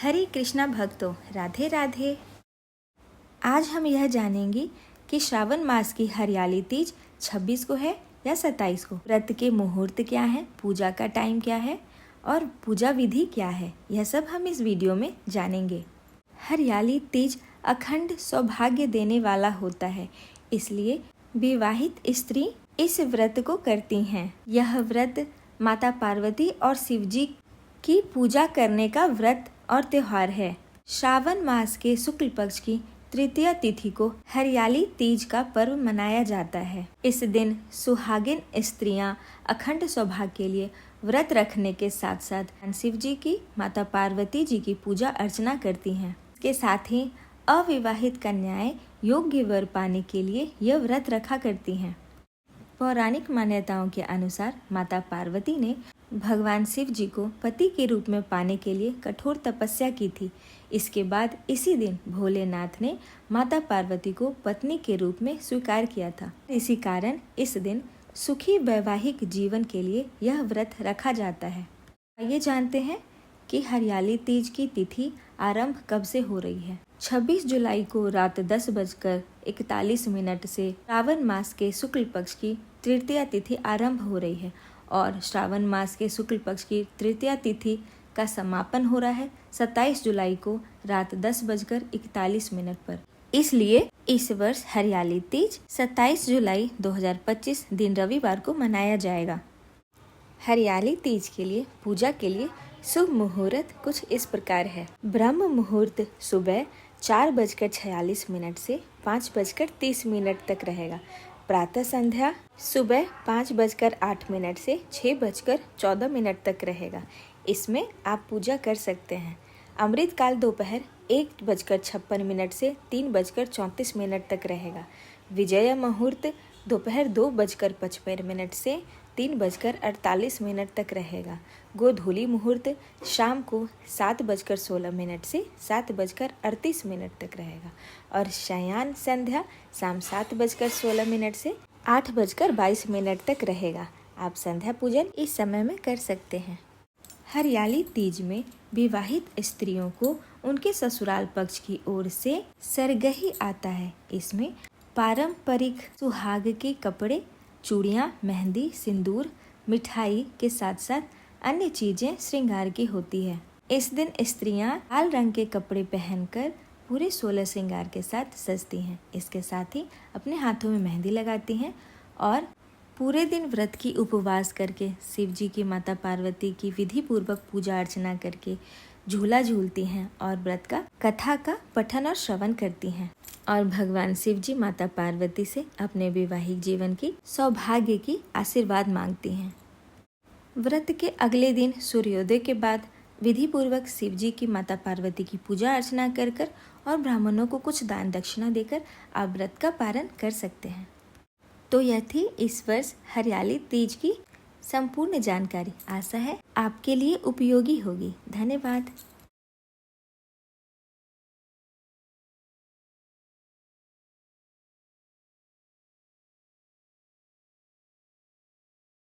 हरे कृष्णा भक्तों, राधे राधे। आज हम यह जानेंगे कि श्रावण मास की हरियाली तीज 26 को है या 27 को। व्रत के मुहूर्त क्या है, पूजा का टाइम क्या है और पूजा विधि क्या है, यह सब हम इस वीडियो में जानेंगे। हरियाली तीज अखंड सौभाग्य देने वाला होता है, इसलिए विवाहित स्त्री इस व्रत को करती हैं। यह व्रत माता पार्वती और शिव जी की पूजा करने का व्रत और त्योहार है। श्रावण मास के शुक्ल पक्ष की तृतीया तिथि को हरियाली तीज का पर्व मनाया जाता है। इस दिन सुहागिन स्त्रियां अखंड सौभाग्य के लिए व्रत रखने के साथ साथ शिव जी की, माता पार्वती जी की पूजा अर्चना करती हैं। इसके साथ ही अविवाहित कन्याएं योग्य वर पाने के लिए यह व्रत रखा करती हैं। पौराणिक मान्यताओं के अनुसार माता पार्वती ने भगवान शिव जी को पति के रूप में पाने के लिए कठोर तपस्या की थी। इसके बाद इसी दिन भोलेनाथ ने माता पार्वती को पत्नी के रूप में स्वीकार किया था। इसी कारण इस दिन सुखी वैवाहिक जीवन के लिए यह व्रत रखा जाता है। आइए जानते हैं कि हरियाली तीज की तिथि आरंभ कब से हो रही है। 26 जुलाई को रात 10:41 से श्रावण मास के शुक्ल पक्ष की तृतीया तिथि आरंभ हो रही है और श्रावण मास के शुक्ल पक्ष की तृतीया तिथि का समापन हो रहा है 27 जुलाई को रात 10:41 पर। इसलिए इस वर्ष हरियाली तीज 27 जुलाई 2025 दिन रविवार को मनाया जाएगा। हरियाली तीज के लिए पूजा के लिए शुभ मुहूर्त कुछ इस प्रकार है। ब्रह्म मुहूर्त सुबह 4:46 से 5:30 तक रहेगा। प्रातः संध्या सुबह 5:08 से 6:14 तक रहेगा। इसमें आप पूजा कर सकते हैं। अमृत काल दोपहर 1:56 से 3:34 तक रहेगा। विजय मुहूर्त दोपहर 2:55 से 3:48 तक रहेगा। गोधूली मुहूर्त शाम को 7:16 से 7:38 तक रहेगा और शयन संध्या शाम 7:16 से 8:22 तक रहेगा। आप संध्या पूजन इस समय में कर सकते हैं। हरियाली तीज में विवाहित स्त्रियों को उनके ससुराल पक्ष की ओर से सरगही आता है। इसमें पारंपरिक सुहाग के कपड़े, चूड़ियाँ, मेहंदी, सिंदूर, मिठाई के साथ साथ अन्य चीजें श्रृंगार की होती है। इस दिन स्त्रियां लाल रंग के कपड़े पहनकर पूरे 16 श्रृंगार के साथ सजती हैं। इसके साथ ही अपने हाथों में मेहंदी लगाती हैं और पूरे दिन व्रत की उपवास करके शिव जी की, माता पार्वती की विधि पूर्वक पूजा अर्चना करके झूला झूलती हैं और व्रत का कथा का पठन और श्रवण करती हैं और भगवान शिव जी, माता पार्वती से अपने वैवाहिक जीवन की सौभाग्य की आशीर्वाद मांगती हैं। व्रत के अगले दिन सूर्योदय के बाद विधि पूर्वक शिव जी की, माता पार्वती की पूजा अर्चना कर और ब्राह्मणों को कुछ दान दक्षिणा देकर आप व्रत का पारण कर सकते हैं। तो यह थी इस वर्ष हरियाली तीज की संपूर्ण जानकारी। आशा है आपके लिए उपयोगी होगी। धन्यवाद।